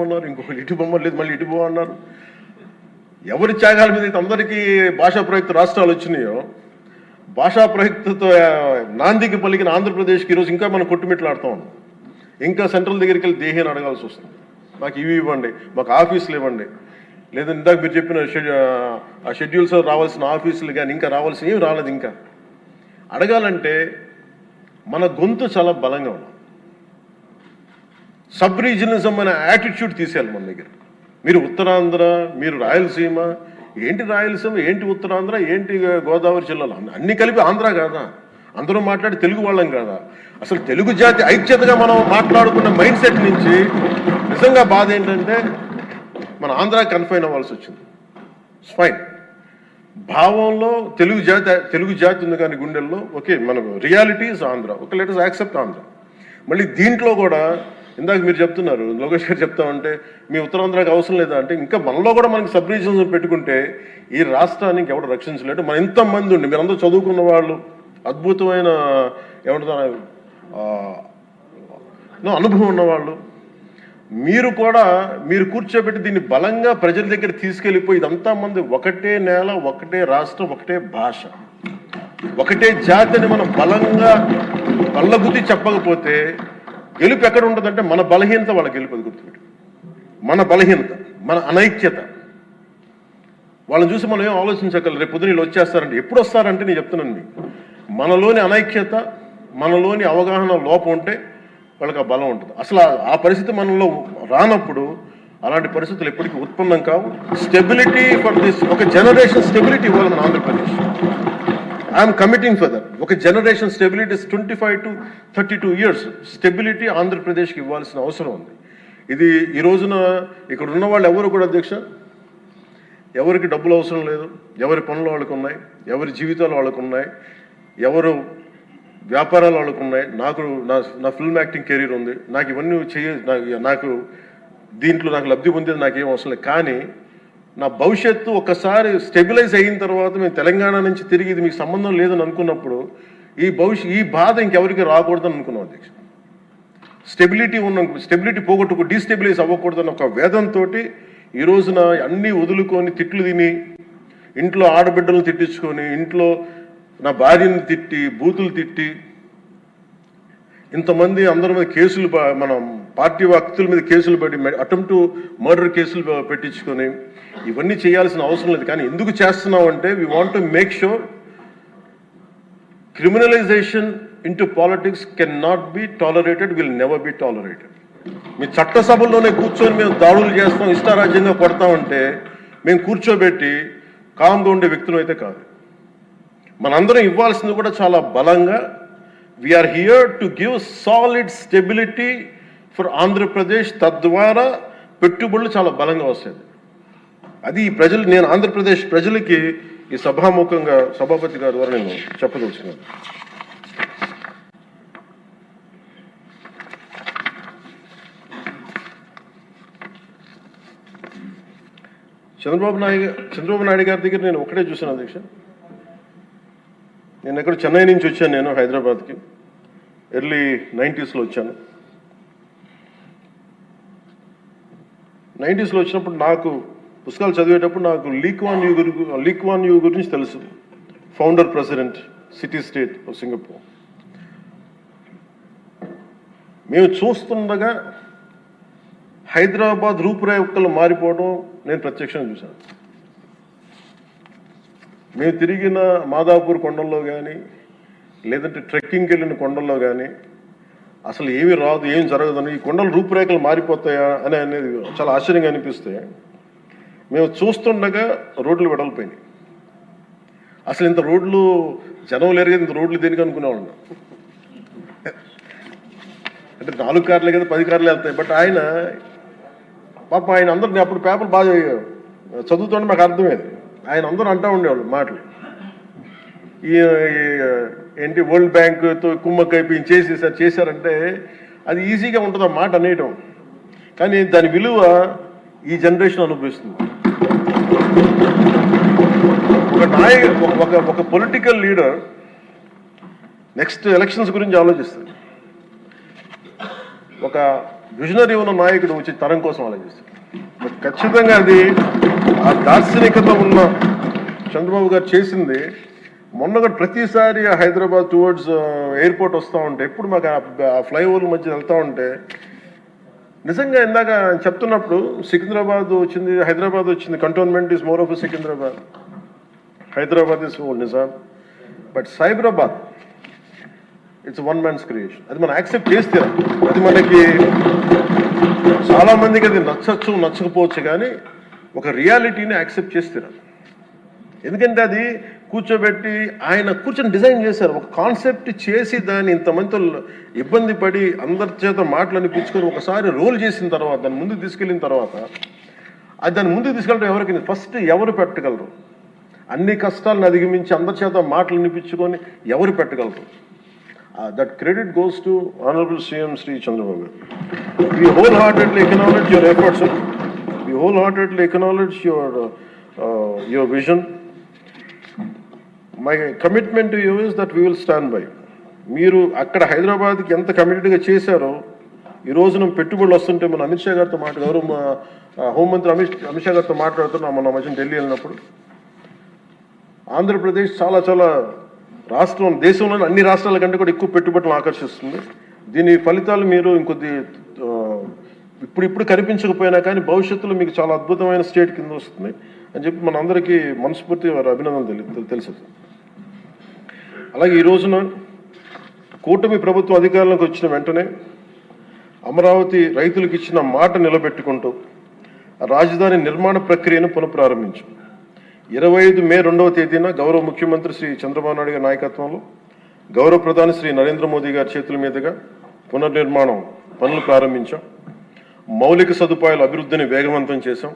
అన్నారు, ఇంకొకరు ఇటు బొమ్మ లేదు, మళ్ళీ ఇటు బొమ్మ అన్నారు. ఎవరి త్యాగాల మీద అయితే అందరికీ భాషా ప్రయుక్త రాష్ట్రాలు వచ్చినాయో, భాషా ప్రయుక్తతో నాందికి పలికిన ఆంధ్రప్రదేశ్కి ఈరోజు ఇంకా మనం కొట్టుమిట్లాడుతూ ఉన్నాం. ఇంకా సెంట్రల్ దగ్గరికి వెళ్ళి దేహాన్ని అడగాల్సి వస్తుంది. మాకు ఇవి ఇవ్వండి, మాకు ఆఫీసులు ఇవ్వండి, లేదా ఇందాక మీరు చెప్పిన ఆ షెడ్యూల్స్ రావాల్సిన ఆఫీసులు కానీ ఇంకా రావాల్సిన ఏమి రాలేదు. ఇంకా అడగాలంటే మన గొంతు చాలా బలంగా ఉన్నాం. సబ్ రీజనలిజం అనే యాటిట్యూడ్ తీసేయాలి మన దగ్గర. మీరు ఉత్తరాంధ్ర, మీరు రాయలసీమ, ఏంటి రాయలసీమ, ఏంటి ఉత్తరాంధ్ర, ఏంటి గోదావరి జిల్లాలో అన్ని కలిపి ఆంధ్ర కాదా? అందరూ మాట్లాడి తెలుగు వాళ్ళం కాదా? అసలు తెలుగు జాతి ఐక్యతగా మనం మాట్లాడుకున్న మైండ్ సెట్ నుంచి నిజంగా బాధ ఏంటంటే మన ఆంధ్ర కన్ఫైన్ అవ్వాల్సి వచ్చింది. ఫైన్, భావంలో తెలుగు జాతి ఉంది కానీ గుండెల్లో ఓకే, మన reality is Andhra. Okay, let us accept Andhra. మళ్ళీ దీంట్లో కూడా ఇందాక మీరు చెప్తున్నారు, లోకేష్ గారు చెప్తామంటే మీ ఉత్తరాంధ్రకి అవసరం లేదా అంటే, ఇంకా మనలో కూడా మనకి సబ్ రీజన్స్ పెట్టుకుంటే ఈ రాష్ట్రానికి ఎవరు రక్షించలేడు. మన ఇంతమంది ఉండి మీరందరూ చదువుకున్న వాళ్ళు, అద్భుతమైన ఏమంటారు అనుభవం ఉన్నవాళ్ళు, మీరు కూడా మీరు కూర్చోబెట్టి దీన్ని బలంగా ప్రజల దగ్గర తీసుకెళ్ళిపోయి ఇదంతా మంది ఒకటే నేల, ఒకటే రాష్ట్రం, ఒకటే భాష, ఒకటే జాతిని మనం బలంగా బల్లగుద్ది చెప్పకపోతే గెలుపు ఎక్కడ ఉంటుందంటే మన బలహీనత వాళ్ళ గెలుపు. అది గుర్తుపెట్టి, మన బలహీనత, మన అనైక్యత. వాళ్ళని చూసి మనం ఏం ఆలోచించగలరు. రేపు పొద్దున వీళ్ళు వచ్చేస్తారంటే, ఎప్పుడు వస్తారంటే నేను చెప్తున్నాను మీకు, మనలోని అనైక్యత, మనలోని అవగాహన లోపం ఉంటే వాళ్ళకి ఆ బలం ఉంటుంది. అసలు ఆ పరిస్థితి మనలో రానప్పుడు అలాంటి పరిస్థితులు ఎప్పటికీ ఉత్పన్నం కావు. స్టెబిలిటీ ఫర్ దిస్, ఒక జనరేషన్ స్టెబిలిటీ ఇవ్వాలి మన Andhra Pradesh. I'm committing for that. ఒక generation stability 25 to 32 years stability ఆంధ్రప్రదేశ్కి ఇవ్వాల్సిన అవసరం ఉంది. ఇది ఈ రోజున ఇక్కడ ఉన్న వాళ్ళు ఎవరు కూడా అధ్యక్ష, ఎవరికి డబ్బులు అవసరం లేదు, ఎవరి పనులు వాళ్ళకు ఉన్నాయి, ఎవరి జీవితాలు వాళ్ళకు ఉన్నాయి, ఎవరు వ్యాపారాలు వాళ్ళకు ఉన్నాయి. నా ఫిల్మ్ యాక్టింగ్ కెరీర్ ఉంది, నాకు ఇవన్నీ నాకు దీంట్లో నాకు లబ్ధి పొందేది నాకేం అవసరం లేదు. కానీ నా భవిష్యత్తు ఒక్కసారి స్టెబిలైజ్ అయిన తర్వాత మేము తెలంగాణ నుంచి తిరిగి ఇది మీకు సంబంధం లేదని అనుకున్నప్పుడు ఈ బాధ ఇంకెవరికి రాకూడదని అనుకున్నాం అధ్యక్ష. స్టెబిలిటీ పోగొట్టుకు డీస్టెబిలైజ్ అవ్వకూడదని ఒక వేదంతో ఈ రోజున అన్నీ వదులుకొని, తిట్లు తిని, ఇంట్లో ఆడబిడ్డలను తిట్టించుకొని, ఇంట్లో నా భార్యను తిట్టి, బూతులు తిట్టి, ఇంతమంది అందరి మీద కేసులు, మన పార్టీ వ్యక్తుల మీద కేసులు పెట్టి, అటెంప్ట్ మర్డర్ కేసులు పెట్టించుకొని ఇవన్నీ చేయాల్సిన అవసరం లేదు. కానీ ఎందుకు చేస్తున్నాం అంటే we want to make sure criminalisation into politics can not be tolerated, will never be tolerated. మీ చట్టసభల్లోనే కూర్చొని మేము దాడులు చేస్తాం, ఇష్టారాజ్యంగా కొడతామంటే మేము కూర్చోబెట్టి కామ్గా ఉండే వ్యక్తులు అయితే కాదు. మనందరం ఇవ్వాల్సింది కూడా చాలా బలంగా, we are here to give solid stability for Andhra Pradesh. తద్వారా పెట్టుబడులు చాలా బలంగా వస్తాయి. అది ఈ ప్రజలు, నేను ఆంధ్రప్రదేశ్ ప్రజలకి ఈ సభాముఖంగా సభాపతి గారి ద్వారా నేను చెప్పదలుచుకున్నాను. చంద్రబాబు నాయుడు గారి దగ్గర నేను ఒకటే చూశాను అధ్యక్ష. నేను ఎక్కడ చెన్నై నుంచి వచ్చాను, నేను హైదరాబాద్కి ఎర్లీ 90s వచ్చాను. 90s వచ్చినప్పుడు నాకు పుస్తకాలు చదివేటప్పుడు నాకు లీ క్వాన్ యూ గురించి తెలుసు. Founder president city state of Singapore. మేము చూస్తుండగా హైదరాబాద్ రూపురేఖలు మారిపోవడం నేను ప్రత్యక్షంగా చూశాను. మేము తిరిగిన మాదాపూర్ కొండల్లో కానీ, లేదంటే ట్రెక్కింగ్కి వెళ్ళిన కొండల్లో కానీ అసలు ఏమీ రాదు, ఏం జరగదని, ఈ కొండల రూపురేఖలు మారిపోతాయా అనేది చాలా ఆశ్చర్యంగా అనిపిస్తే, మేము చూస్తుండగా రోడ్లు వెడల్పోయినాయి. అసలు ఇంత రోడ్లు జనం లేరు కదా, ఇంత రోడ్లు దేనికి అనుకునేవాళ్ళం. అంటే 4 కార్లే కదా, 10 కార్లే వెళ్తాయి. బట్ ఆయన అందరినీ అప్పుడు పేపర్లు బాగా చదువుతుంటే మాకు అర్థమైంది. ఆయన అందరూ అంటూ ఉండేవాళ్ళు మాటలు, ఏంటి వరల్డ్ బ్యాంక్తో కుమ్మక్కైపోయి చేశారంటే అది ఈజీగా ఉంటుంది ఆ మాట అనేయటం. కానీ దాని విలువ ఈ జనరేషన్ అనుభవిస్తుంది. ఒక పొలిటికల్ లీడర్ నెక్స్ట్ ఎలక్షన్స్ గురించి ఆలోచిస్తాడు. ఒక విజనరీ ఉన్న నాయకుడు వచ్చి తరం కోసం ఆలోచిస్తాడు. బట్ ఖచ్చితంగా అది ఆ దార్శనికత ఉన్న చంద్రబాబు గారు చేసింది. మొన్నగా ప్రతిసారి హైదరాబాద్ టువర్డ్స్ ఎయిర్పోర్ట్ వస్తూ ఉంటే ఎప్పుడు మాకు ఆ ఫ్లైఓవర్ మధ్య వెళ్తూ ఉంటే నిజంగా ఇందాక చెప్తున్నప్పుడు సికింద్రాబాద్ వచ్చింది, హైదరాబాద్ వచ్చింది. Cantonment is more of Secunderabad, Hyderabad is old Nizam. But Cyberabad it's one man's creation. అది మనం యాక్సెప్ట్ చేస్తే అది మనకి చాలా మందికి అది నచ్చచ్చు నచ్చకపోవచ్చు, కానీ ఒక రియాలిటీని యాక్సెప్ట్ చేస్తారు. ఎందుకంటే అది కూర్చోబెట్టి ఆయన కూర్చొని డిజైన్ చేశారు, ఒక కాన్సెప్ట్ చేసి దాన్ని ఇంతమందితో ఇబ్బంది పడి అందరి చేత మాటలు అనిపించుకొని ఒకసారి రోల్ చేసిన తర్వాత దాన్ని ముందుకు తీసుకెళ్ళిన తర్వాత అది దాన్ని ముందుకు తీసుకెళ్ళడం ఎవరికి ఫస్ట్ ఎవరు పెట్టగలరు? అన్ని కష్టాలను అధిగమించి అందరి చేత మాటలు అనిపించుకొని ఎవరు పెట్టగలరు? That credit goes to honourable CM Shri Chandrababu garu. We wholeheartedly acknowledge your efforts, sir. We wholeheartedly acknowledge your vision. My commitment to you is that we will stand by. మీరు అక్కడ హైదరాబాద్కి ఎంత కమిటెడ్గా చేశారో ఈ రోజున పెట్టుబడులు వస్తుంటే మన అమిత్ షా గారితో గౌరవ హోంమంత్రి అమిత్ షా గారితో మాట్లాడుతున్నాం మన మధ్య ఢిల్లీ వెళ్ళినప్పుడు. ఆంధ్రప్రదేశ్ చాలా చాలా రాష్ట్రం దేశంలోని అన్ని రాష్ట్రాల కంటే కూడా ఎక్కువ పెట్టుబడులను ఆకర్షిస్తుంది. దీని ఫలితాలు మీరు ఇంకొద్ది ఇప్పుడు కనిపించకపోయినా కానీ భవిష్యత్తులో మీకు చాలా అద్భుతమైన స్టేట్ కింద వస్తుంది అని చెప్పి మన అందరికీ మనస్ఫూర్తి వారి అభినందనలు తెలుసు. అలాగే ఈ రోజున కూటమి ప్రభుత్వం అధికారంలోకి వచ్చిన వెంటనే అమరావతి రైతులకు ఇచ్చిన మాట నిలబెట్టుకుంటూ రాజధాని నిర్మాణ ప్రక్రియను పునఃప్రారంభించాం. 25 మే 2వ తేదీన గౌరవ ముఖ్యమంత్రి శ్రీ చంద్రబాబు నాయుడు గారి నాయకత్వంలో గౌరవ ప్రధాని శ్రీ నరేంద్ర మోదీ గారి చేతుల మీదుగా పునర్నిర్మాణం పనులు ప్రారంభించాం. మౌలిక సదుపాయాల అభివృద్ధిని వేగవంతం చేశాం.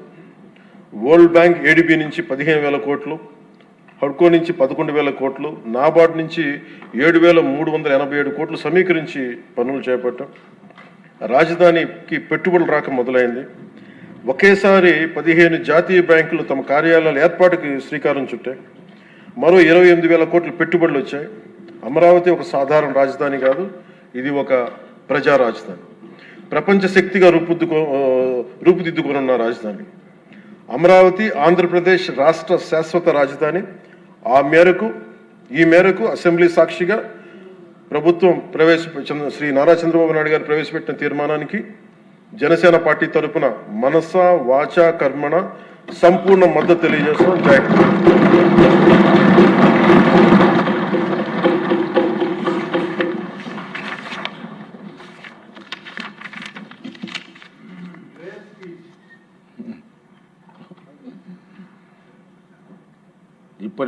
వరల్డ్ బ్యాంక్ ఏడీబీ నుంచి 15,000 కోట్లు, హడ్కో నుంచి 11,000 కోట్లు, నాబార్డ్ నుంచి 7,387 కోట్లు సమీకరించి పనులు చేపట్టాం. రాజధానికి పెట్టుబడులు రాక మొదలైంది. ఒకేసారి 15 జాతీయ బ్యాంకులు తమ కార్యాలయాల ఏర్పాటుకి శ్రీకారం చుట్టాయి. మరో 28,000 కోట్లు పెట్టుబడులు వచ్చాయి. అమరావతి ఒక సాధారణ రాజధాని కాదు, ఇది ఒక ప్రజా రాజధాని, ప్రపంచ శక్తిగా రూపుదిద్దుకోనున్న రాజధాని. అమరావతి ఆంధ్రప్రదేశ్ రాష్ట్ర శాశ్వత రాజధాని. ఈ మేరకు అసెంబ్లీ సాక్షిగా ప్రభుత్వం శ్రీ నారా చంద్రబాబు నాయుడు గారు ప్రవేశపెట్టిన తీర్మానానికి జనసేన పార్టీ తరఫున మనస వాచ కర్మణ సంపూర్ణ మద్దతు తెలియజేస్తున్నాం. జై ఇప్పటి